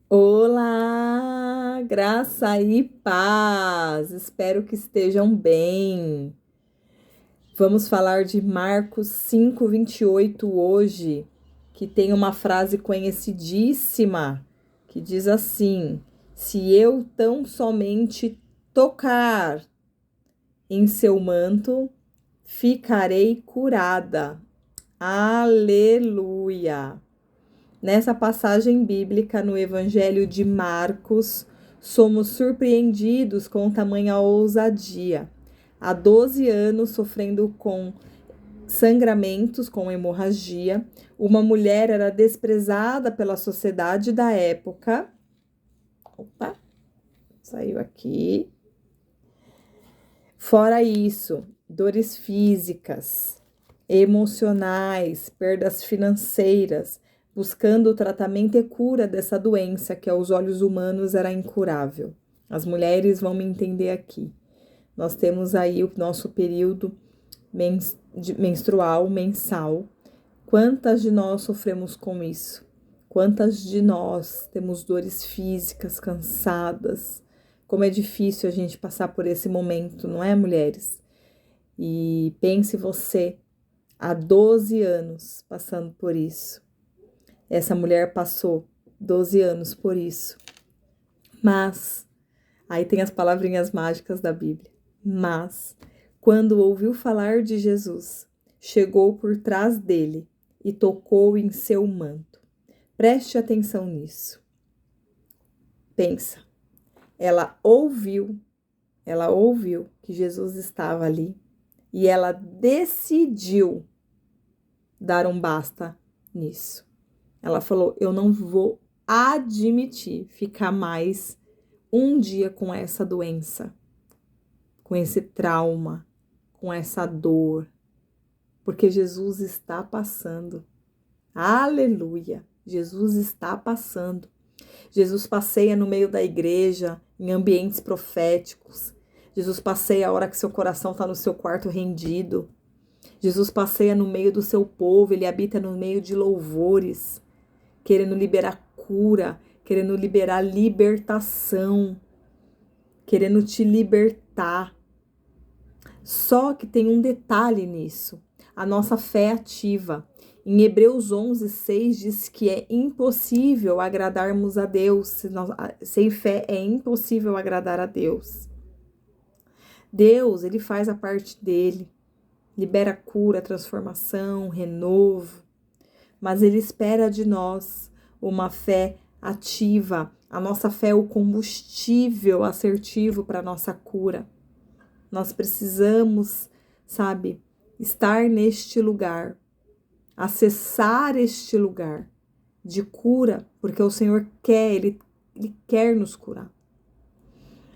Olá, graça e paz. Espero que estejam bem. Vamos falar de Marcos 5:28 hoje, que tem uma frase conhecidíssima que diz assim: Se eu tão somente tocar em seu manto, ficarei curada. Aleluia! Nessa passagem bíblica, no Evangelho de Marcos, somos surpreendidos com tamanha ousadia. Há 12 anos, sofrendo com sangramentos, com hemorragia, uma mulher era desprezada pela sociedade da época. Opa, saiu aqui. Fora isso, dores físicas, emocionais, perdas financeiras, buscando o tratamento e cura dessa doença que aos olhos humanos era incurável. As mulheres vão me entender aqui. Nós temos aí o nosso período menstrual, mensal. Quantas de nós sofremos com isso? Quantas de nós temos dores físicas, cansadas? Como é difícil a gente passar por esse momento, não é, mulheres? E pense você, há 12 anos passando por isso. Essa mulher passou 12 anos por isso. Mas, aí tem as palavrinhas mágicas da Bíblia. Mas, quando ouviu falar de Jesus, chegou por trás dele e tocou em seu manto. Preste atenção nisso. Pensa. Ela ouviu que Jesus estava ali e ela decidiu dar um basta nisso. Ela falou: eu não vou admitir ficar mais um dia com essa doença, com esse trauma, com essa dor, porque Jesus está passando. Aleluia! Jesus está passando. Jesus passeia no meio da igreja, em ambientes proféticos. Jesus passeia a hora que seu coração está no seu quarto rendido. Jesus passeia no meio do seu povo, ele habita no meio de louvores, querendo liberar cura, querendo liberar libertação, querendo te libertar. Só que tem um detalhe nisso, a nossa fé ativa. Em Hebreus 11:6 diz que é impossível agradarmos a Deus. Sem fé é impossível agradar a Deus. Deus, ele faz a parte dele, libera cura, transformação, renovo, mas ele espera de nós uma fé ativa. A nossa fé é o combustível assertivo para a nossa cura. Nós precisamos, sabe, estar neste lugar, acessar este lugar de cura, porque o Senhor quer, Ele quer nos curar.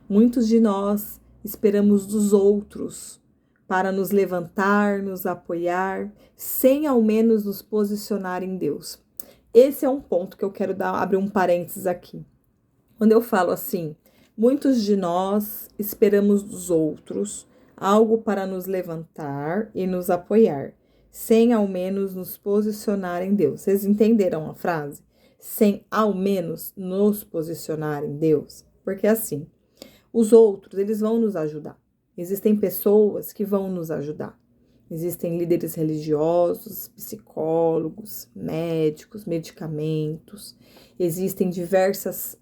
Muitos de nós esperamos dos outros para nos levantar, nos apoiar, sem ao menos nos posicionar em Deus. Esse é um ponto que eu quero abrir um parênteses aqui. Quando eu falo assim, muitos de nós esperamos dos outros algo para nos levantar e nos apoiar, sem ao menos nos posicionar em Deus. Vocês entenderam a frase? Sem ao menos nos posicionar em Deus? Porque assim, os outros, eles vão nos ajudar. Existem pessoas que vão nos ajudar. Existem líderes religiosos, psicólogos, médicos, medicamentos. Existem diversas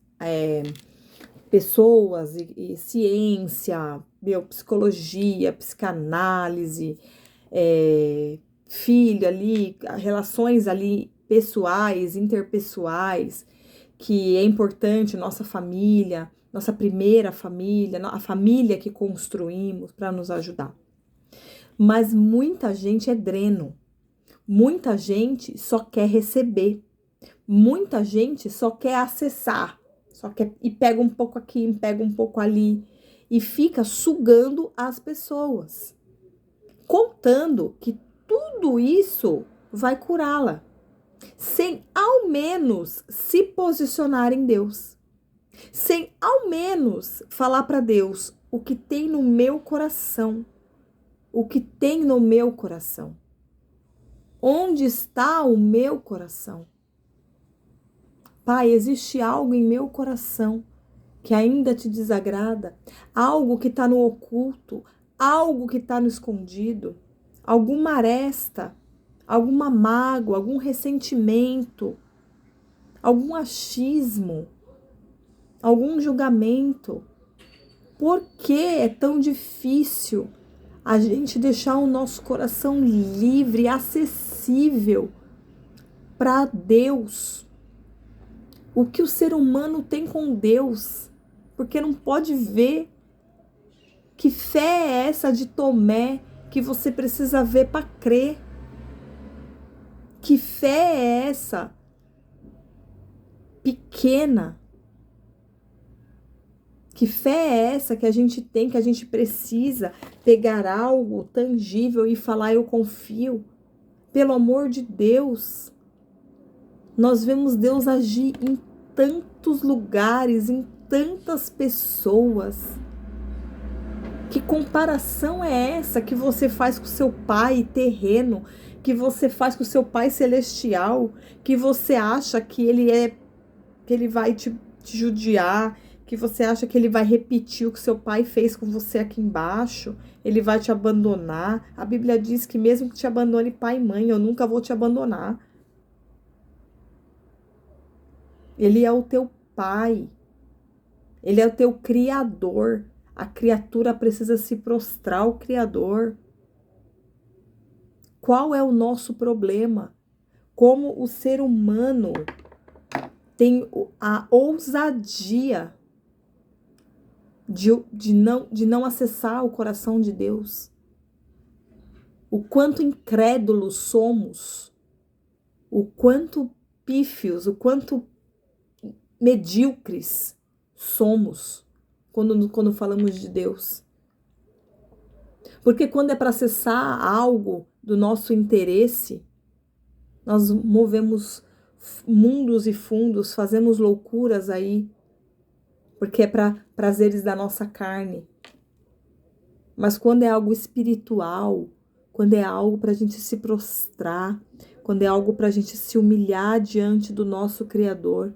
pessoas e ciência, psicologia, psicanálise, filho ali, relações ali pessoais, interpessoais, que é importante, nossa família, nossa primeira família, a família que construímos para nos ajudar. Mas muita gente é dreno, muita gente só quer receber, muita gente só quer acessar, só quer e pega um pouco aqui, pega um pouco ali e fica sugando as pessoas, contando que tudo isso vai curá-la, sem ao menos se posicionar em Deus, sem ao menos falar para Deus o que tem no meu coração, o que tem no meu coração, onde está o meu coração. Pai, existe algo em meu coração que ainda te desagrada? Algo que está no oculto, algo que está no escondido, alguma aresta, alguma mágoa, algum ressentimento, algum achismo, algum julgamento. Por que é tão difícil a gente deixar o nosso coração livre, acessível para Deus? O que o ser humano tem com Deus? Porque não pode ver. Que fé é essa de Tomé que você precisa ver para crer? Que fé é essa pequena? Que fé é essa que a gente tem, que a gente precisa pegar algo tangível e falar eu confio? Pelo amor de Deus, nós vemos Deus agir em tantos lugares, em tantas pessoas. Que comparação é essa que você faz com seu pai terreno, que você faz com seu pai celestial, que você acha que ele vai te judiar, que você acha que ele vai repetir o que seu pai fez com você aqui embaixo, ele vai te abandonar? A Bíblia diz que mesmo que te abandone pai e mãe, eu nunca vou te abandonar. Ele é o teu pai, ele é o teu criador. A criatura precisa se prostrar ao Criador. Qual é o nosso problema? Como o ser humano tem a ousadia de não acessar o coração de Deus? O quanto incrédulos somos, o quanto pífios, o quanto medíocres somos quando falamos de Deus. Porque quando é para acessar algo do nosso interesse, nós movemos mundos e fundos, fazemos loucuras aí, porque é para prazeres da nossa carne. Mas quando é algo espiritual, quando é algo para a gente se prostrar, quando é algo para a gente se humilhar diante do nosso Criador,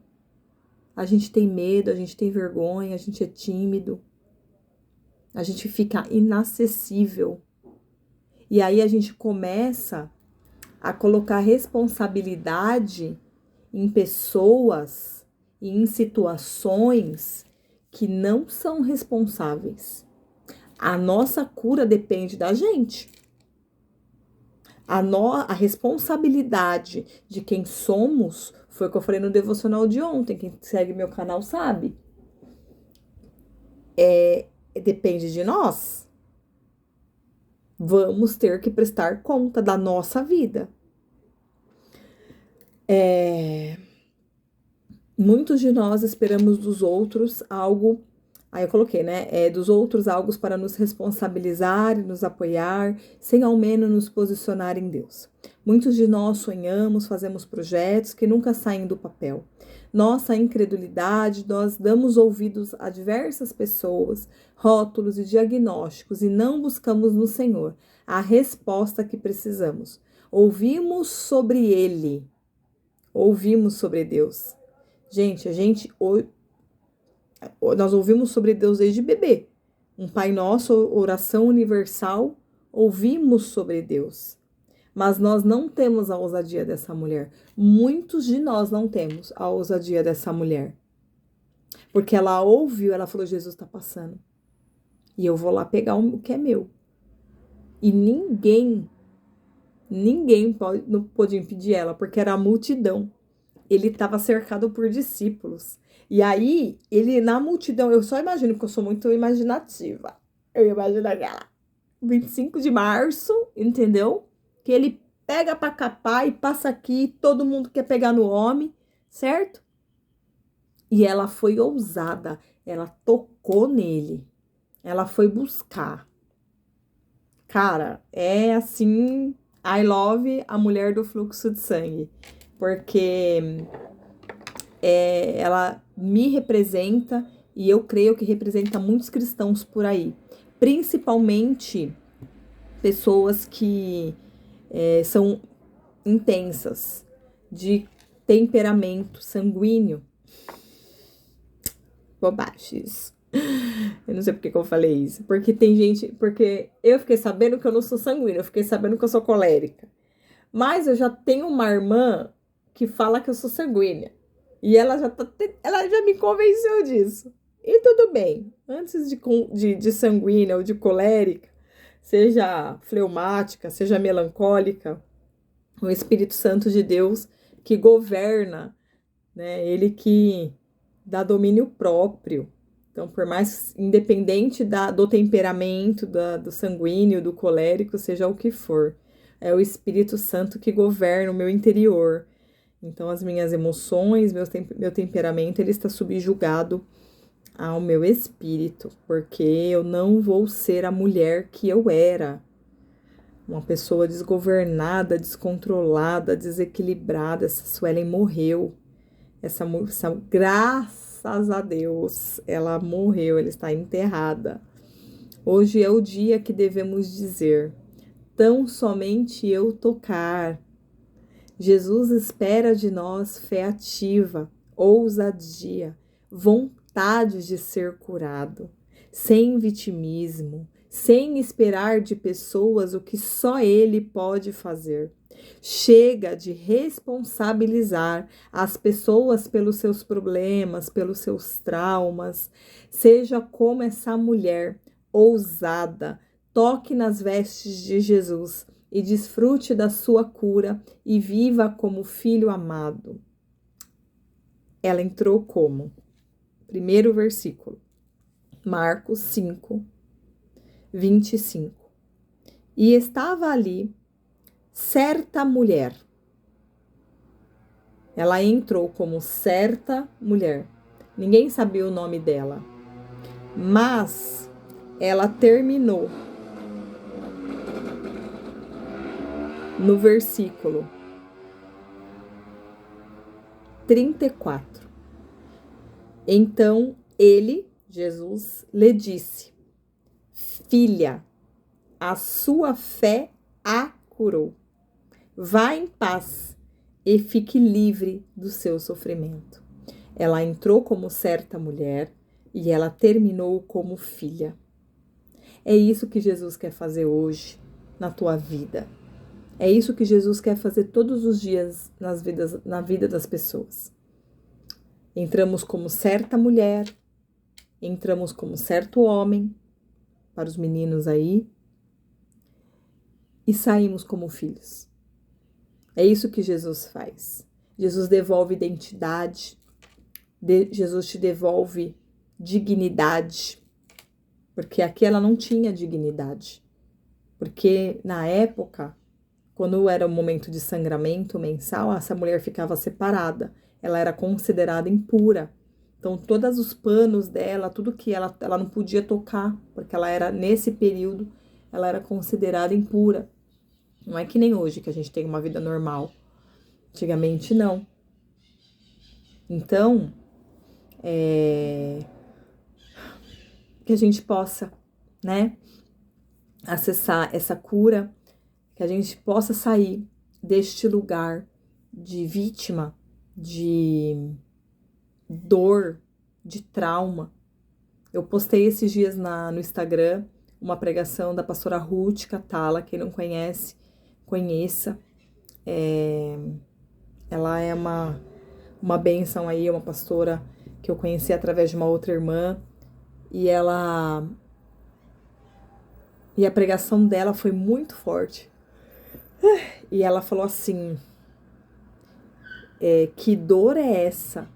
a gente tem medo, a gente tem vergonha, a gente é tímido, a gente fica inacessível. E aí a gente começa a colocar responsabilidade em pessoas e em situações que não são responsáveis. A nossa cura depende da gente. A responsabilidade de quem somos foi o que eu falei no devocional de ontem. Quem segue meu canal sabe. Depende de nós. Vamos ter que prestar conta da nossa vida. Muitos de nós esperamos dos outros algo. Aí eu coloquei, né? Dos outros algo para nos responsabilizar e nos apoiar, sem ao menos nos posicionar em Deus. Muitos de nós sonhamos, fazemos projetos que nunca saem do papel. Nossa incredulidade, nós damos ouvidos a diversas pessoas, rótulos e diagnósticos e não buscamos no Senhor a resposta que precisamos. Ouvimos sobre Ele, ouvimos sobre Deus. Gente, nós ouvimos sobre Deus desde bebê. Um Pai Nosso, oração universal, ouvimos sobre Deus. Mas nós não temos a ousadia dessa mulher. Muitos de nós não temos a ousadia dessa mulher. Porque ela ouviu, ela falou, Jesus está passando. E eu vou lá pegar o que é meu. E ninguém não pôde impedir ela, porque era a multidão. Ele estava cercado por discípulos. E aí, ele na multidão, eu só imagino, porque eu sou muito imaginativa. Eu imagino aquela 25 de março, entendeu? Que ele pega para capar e passa aqui, todo mundo quer pegar no homem, certo? E ela foi ousada, ela tocou nele, ela foi buscar. Cara, é assim, I love a mulher do fluxo de sangue, porque ela me representa e eu creio que representa muitos cristãos por aí, principalmente pessoas que são intensas, de temperamento sanguíneo. Bobagem isso. Eu não sei porque que eu falei isso. Porque tem gente... Porque eu fiquei sabendo que eu não sou sanguínea. Eu fiquei sabendo que eu sou colérica. Mas eu já tenho uma irmã que fala que eu sou sanguínea. E ela já me convenceu disso. E tudo bem. Antes de sanguínea ou de colérica, seja fleumática, seja melancólica, o Espírito Santo de Deus que governa, né? Ele que dá domínio próprio. Então, por mais independente do temperamento, do sanguíneo, do colérico, seja o que for, é o Espírito Santo que governa o meu interior. Então, as minhas emoções, meu temperamento, ele está subjugado ao meu espírito, porque eu não vou ser a mulher que eu era. Uma pessoa desgovernada, descontrolada, desequilibrada. Essa Suelen morreu. Essa graças a Deus, ela morreu, ela está enterrada. Hoje é o dia que devemos dizer: tão somente eu tocar. Jesus espera de nós fé ativa, ousadia, vontade de ser curado, sem vitimismo, sem esperar de pessoas o que só Ele pode fazer. Chega de responsabilizar as pessoas pelos seus problemas, pelos seus traumas. Seja como essa mulher ousada, toque nas vestes de Jesus e desfrute da sua cura e viva como filho amado. Ela entrou como? Primeiro versículo, Marcos 5, 25. E estava ali certa mulher. Ela entrou como certa mulher. Ninguém sabia o nome dela. Mas ela terminou no versículo 34. Então ele, Jesus, lhe disse: filha, a sua fé a curou. Vá em paz e fique livre do seu sofrimento. Ela entrou como certa mulher e ela terminou como filha. É isso que Jesus quer fazer hoje na tua vida. É isso que Jesus quer fazer todos os dias na vida das pessoas. Entramos como certa mulher, entramos como certo homem, para os meninos aí, e saímos como filhos. É isso que Jesus faz. Jesus devolve identidade, Jesus te devolve dignidade, porque aqui ela não tinha dignidade. Porque na época, quando era o momento de sangramento mensal, essa mulher ficava separada, ela era considerada impura. Então, todos os panos dela, tudo que ela não podia tocar, porque ela era, nesse período, ela era considerada impura. Não é que nem hoje, que a gente tem uma vida normal. Antigamente, não. Então, que a gente possa, né, acessar essa cura, que a gente possa sair deste lugar de vítima, de dor, de trauma. Eu postei esses dias no Instagram uma pregação da pastora Ruth Catala. Quem não conhece, conheça. Ela é uma bênção aí, uma pastora que eu conheci através de uma outra irmã. E a pregação dela foi muito forte. E ela falou assim: que dor é essa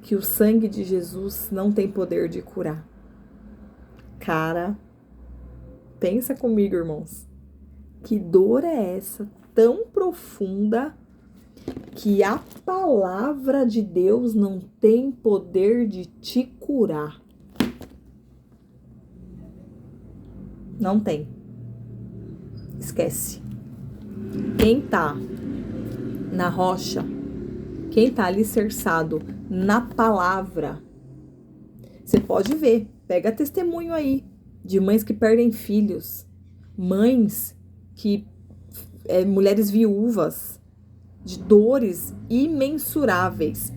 que o sangue de Jesus não tem poder de curar? Cara, pensa comigo, irmãos. Que dor é essa tão profunda que a palavra de Deus não tem poder de te curar? Não tem. Esquece. Quem tá na rocha, quem tá alicerçado na palavra, você pode ver, pega testemunho aí de mães que perdem filhos, mães que mulheres viúvas de dores imensuráveis,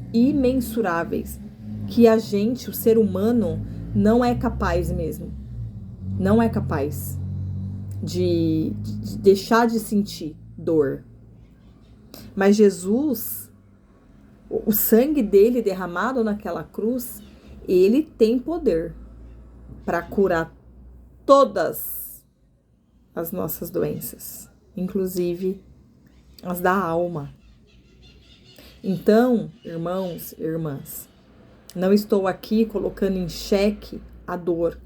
que a gente, o ser humano, não é capaz mesmo. Não é capaz de deixar de sentir dor. Mas Jesus, o sangue dele derramado naquela cruz, ele tem poder para curar todas as nossas doenças, inclusive as da alma. Então, irmãos e irmãs, não estou aqui colocando em xeque a dor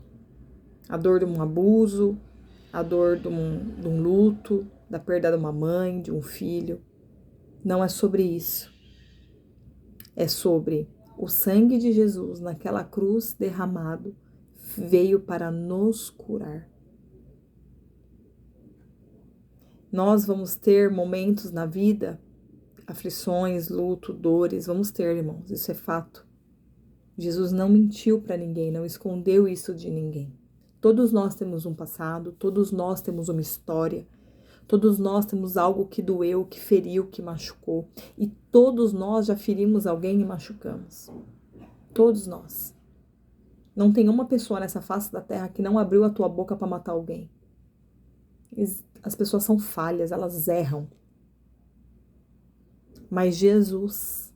de um abuso, a dor de um luto, da perda de uma mãe, de um filho. Não é sobre isso. É sobre o sangue de Jesus naquela cruz derramado veio para nos curar. Nós vamos ter momentos na vida, aflições, luto, dores, vamos ter, irmãos, isso é fato. Jesus não mentiu para ninguém, não escondeu isso de ninguém. Todos nós temos um passado, todos nós temos uma história, todos nós temos algo que doeu, que feriu, que machucou. E todos nós já ferimos alguém e machucamos. Todos nós. Não tem uma pessoa nessa face da terra que não abriu a tua boca para matar alguém. As pessoas são falhas, elas erram. Mas Jesus,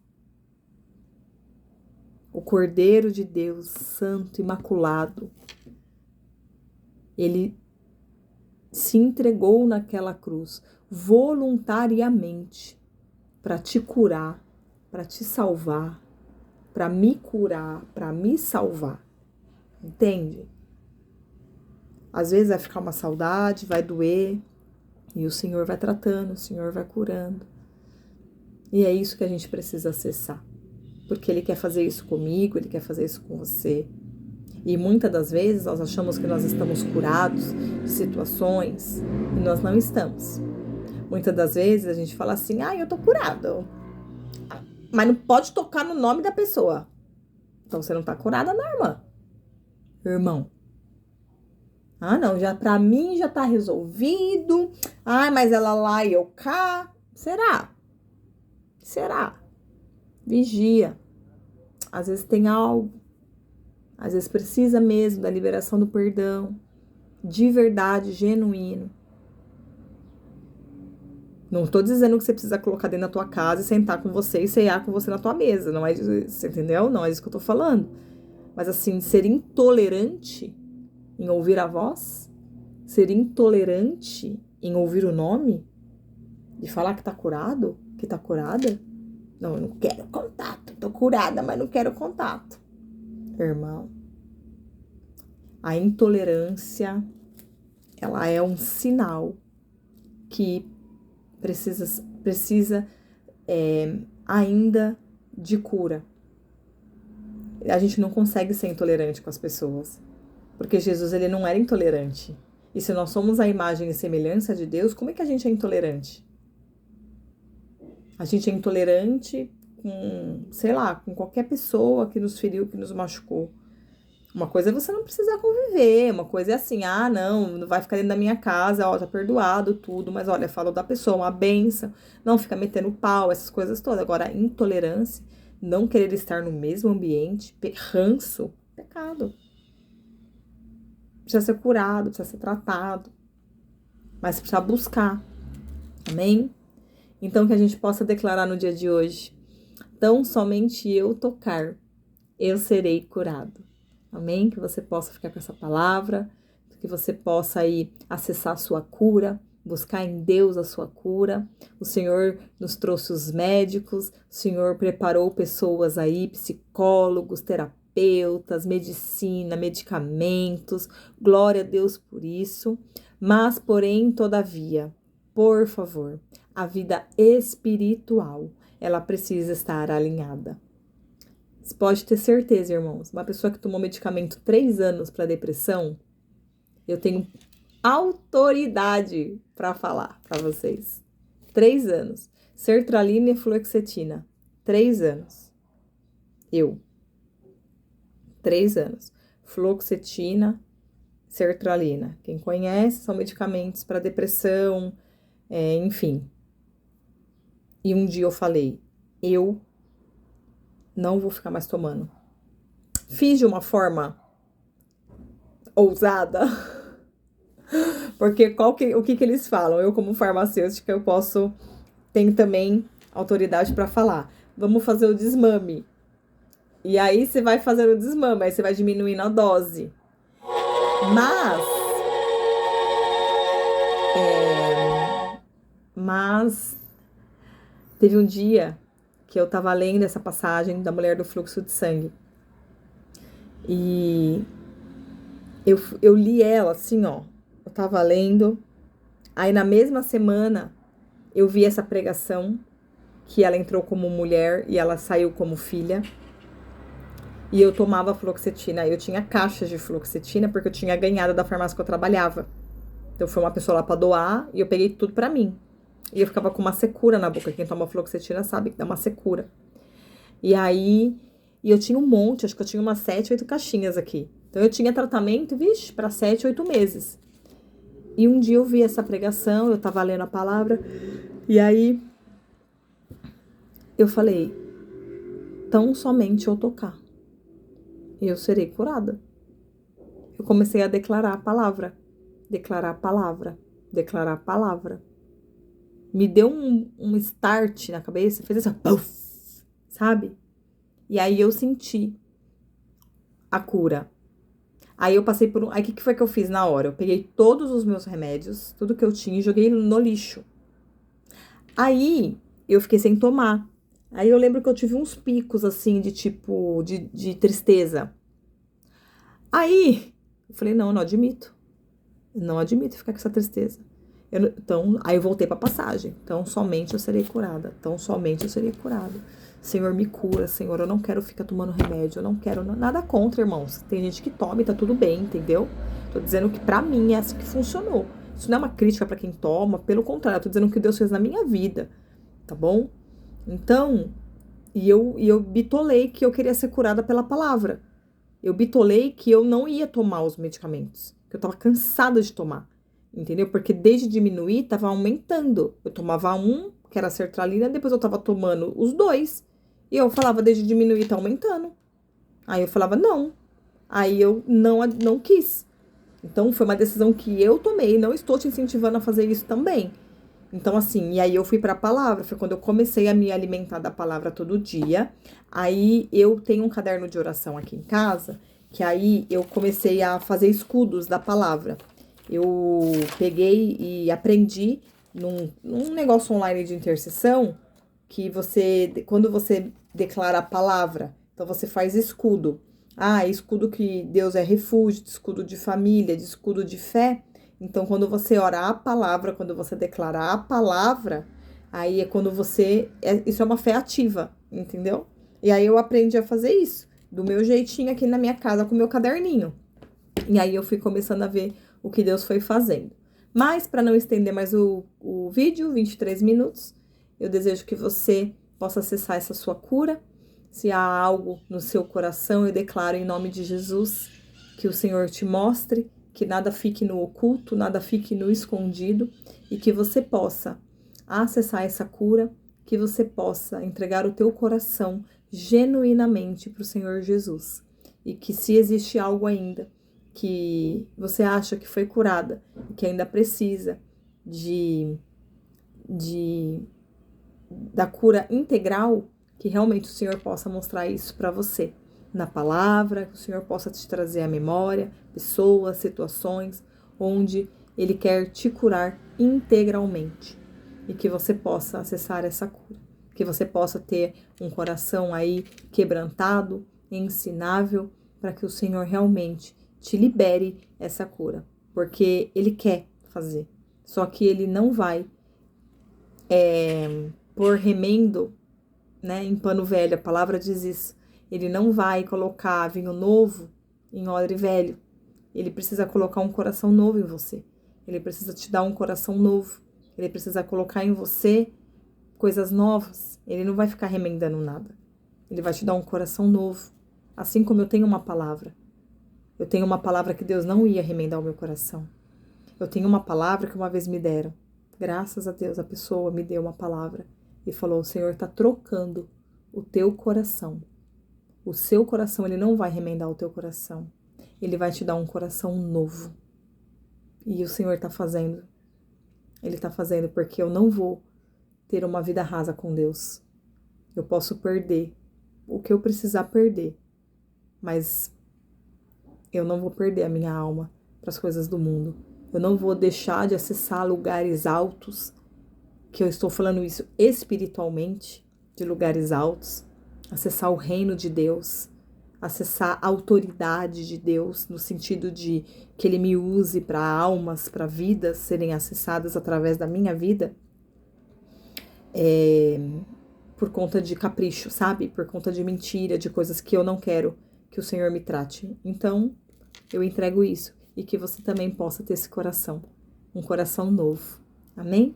o Cordeiro de Deus, santo, imaculado, ele se entregou naquela cruz voluntariamente para te curar, para te salvar, para me curar, para me salvar. Entende? Às vezes vai ficar uma saudade, vai doer, e o Senhor vai tratando, o Senhor vai curando. E é isso que a gente precisa acessar. Porque Ele quer fazer isso comigo, Ele quer fazer isso com você. E muitas das vezes nós achamos que nós estamos curados de situações e nós não estamos. Muitas das vezes a gente fala assim, eu tô curado. Mas não pode tocar no nome da pessoa. Então você não tá curada, não, irmã. Irmão. Não, já pra mim já tá resolvido. Mas ela lá e eu cá. Será? Vigia. Às vezes tem algo. Às vezes precisa mesmo da liberação do perdão. De verdade, genuíno. Não tô dizendo que você precisa colocar dentro da tua casa e sentar com você e ceiar com você na tua mesa. Não é isso, você entendeu? Não é isso que eu tô falando. Mas assim, ser intolerante em ouvir a voz, ser intolerante em ouvir o nome, de falar que tá curado, que tá curada. Não, eu não quero contato. Tô curada, mas não quero contato. Irmão, a intolerância, ela é um sinal que precisa ainda de cura. A gente não consegue ser intolerante com as pessoas, porque Jesus, ele não era intolerante. E se nós somos a imagem e semelhança de Deus, como é que a gente é intolerante? A gente é intolerante com qualquer pessoa que nos feriu, que nos machucou. Uma coisa é você não precisar conviver, uma coisa é assim, não vai ficar dentro da minha casa, tá perdoado, tudo, mas olha, falou da pessoa, uma bênção, não fica metendo pau, essas coisas todas. Agora, a intolerância, não querer estar no mesmo ambiente, ranço, pecado. Precisa ser curado, precisa ser tratado, mas você precisa buscar, amém? Então, que a gente possa declarar no dia de hoje, tão somente eu tocar, eu serei curado. Amém? Que você possa ficar com essa palavra, que você possa aí acessar a sua cura, buscar em Deus a sua cura. O Senhor nos trouxe os médicos, o Senhor preparou pessoas aí, psicólogos, terapeutas, medicina, medicamentos. Glória a Deus por isso. Mas, porém, todavia, por favor, a vida espiritual, ela precisa estar alinhada. Você pode ter certeza, irmãos, uma pessoa que tomou medicamento 3 anos para depressão, eu tenho autoridade para falar para vocês. 3 anos. Sertralina e fluoxetina. 3 anos. 3 anos. Fluoxetina, sertralina. Quem conhece, são medicamentos para depressão, enfim. E um dia eu falei, eu não vou ficar mais tomando. Fiz de uma forma ousada, porque o que eles falam? Eu, como farmacêutica, tenho também autoridade para falar. Vamos fazer o desmame. E aí você vai fazendo o desmame, aí você vai diminuindo a dose. Mas, teve um dia que eu tava lendo essa passagem da mulher do fluxo de sangue. E eu li ela assim, ó. Eu tava lendo. Aí na mesma semana eu vi essa pregação que ela entrou como mulher e ela saiu como filha. E eu tomava fluoxetina. Eu tinha caixas de fluoxetina porque eu tinha ganhado da farmácia que eu trabalhava. Então foi uma pessoa lá pra doar e eu peguei tudo pra mim. E eu ficava com uma secura na boca. Quem toma fluoxetina sabe que dá uma secura. E eu tinha um monte, acho que eu tinha umas 7, 8 caixinhas aqui. Então eu tinha tratamento, vixe, para 7, 8 meses. E um dia eu vi essa pregação, eu tava lendo a palavra, e aí eu falei, tão somente eu tocar, eu serei curada. Eu comecei a declarar a palavra, declarar a palavra, declarar a palavra. Me deu um start na cabeça, fez assim, puff, sabe? E aí eu senti a cura. Aí eu passei por Aí o que foi que eu fiz na hora? Eu peguei todos os meus remédios, tudo que eu tinha, e joguei no lixo. Aí eu fiquei sem tomar. Aí eu lembro que eu tive uns picos, assim, de tipo, de tristeza. Aí eu falei, não admito. Não admito ficar com essa tristeza. Então, aí eu voltei pra passagem. Então, somente eu serei curada. Então, somente eu serei curada. Senhor, me cura, Senhor. Eu não quero ficar tomando remédio. Eu não quero nada contra, irmãos. Tem gente que toma e tá tudo bem, entendeu? Tô dizendo que pra mim é assim que funcionou. Isso não é uma crítica pra quem toma. Pelo contrário, eu tô dizendo o que Deus fez na minha vida. Tá bom? Então, eu bitolei que eu queria ser curada pela palavra. Eu bitolei que eu não ia tomar os medicamentos. Que eu tava cansada de tomar. Entendeu? Porque desde diminuir, tava aumentando. Eu tomava um, que era a sertralina, depois eu tava tomando os dois. E eu falava, desde diminuir, tá aumentando. Aí eu falava, não. Aí eu não quis. Então, foi uma decisão que eu tomei. Não estou te incentivando a fazer isso também. Então, assim, e aí eu fui pra palavra. Foi quando eu comecei a me alimentar da palavra todo dia. Aí eu tenho um caderno de oração aqui em casa, que aí eu comecei a fazer escudos da palavra. Eu peguei e aprendi num negócio online de intercessão que quando você declara a palavra, então você faz escudo. Ah, escudo que Deus é refúgio, de escudo de família, de escudo de fé. Então, quando você ora a palavra, quando você declara a palavra, aí é quando isso é uma fé ativa, entendeu? E aí eu aprendi a fazer isso, do meu jeitinho aqui na minha casa, com o meu caderninho. E aí eu fui começando a ver o que Deus foi fazendo. Mas, para não estender mais o vídeo, 23 minutos, eu desejo que você possa acessar essa sua cura. Se há algo no seu coração, eu declaro em nome de Jesus que o Senhor te mostre, que nada fique no oculto, nada fique no escondido e que você possa acessar essa cura, que você possa entregar o teu coração genuinamente para o Senhor Jesus. E que se existe algo ainda que você acha que foi curada e que ainda precisa da cura integral, que realmente o Senhor possa mostrar isso para você na palavra, que o Senhor possa te trazer à memória pessoas, situações onde Ele quer te curar integralmente e que você possa acessar essa cura, que você possa ter um coração aí quebrantado, ensinável, para que o Senhor realmente te libere essa cura, porque Ele quer fazer, só que Ele não vai pôr remendo, né, em pano velho, a palavra diz isso. Ele não vai colocar vinho novo em odre velho. Ele precisa colocar um coração novo em você. Ele precisa te dar um coração novo. Ele precisa colocar em você coisas novas. Ele não vai ficar remendando nada. Ele vai te dar um coração novo. Assim como eu tenho uma palavra. Eu tenho uma palavra que Deus não ia remendar o meu coração. Eu tenho uma palavra que uma vez me deram. Graças a Deus, a pessoa me deu uma palavra e falou: o Senhor está trocando o teu coração. O seu coração, ele não vai remendar o teu coração. Ele vai te dar um coração novo. E o Senhor está fazendo. Ele está fazendo porque eu não vou ter uma vida rasa com Deus. Eu posso perder o que eu precisar perder, mas eu não vou perder a minha alma para as coisas do mundo. Eu não vou deixar de acessar lugares altos, que eu estou falando isso espiritualmente, de lugares altos, acessar o reino de Deus, acessar a autoridade de Deus, no sentido de que Ele me use para almas, para vidas serem acessadas através da minha vida, por conta de capricho, sabe? Por conta de mentira, de coisas que eu não quero que o Senhor me trate. Então, eu entrego isso e que você também possa ter esse coração, um coração novo. Amém?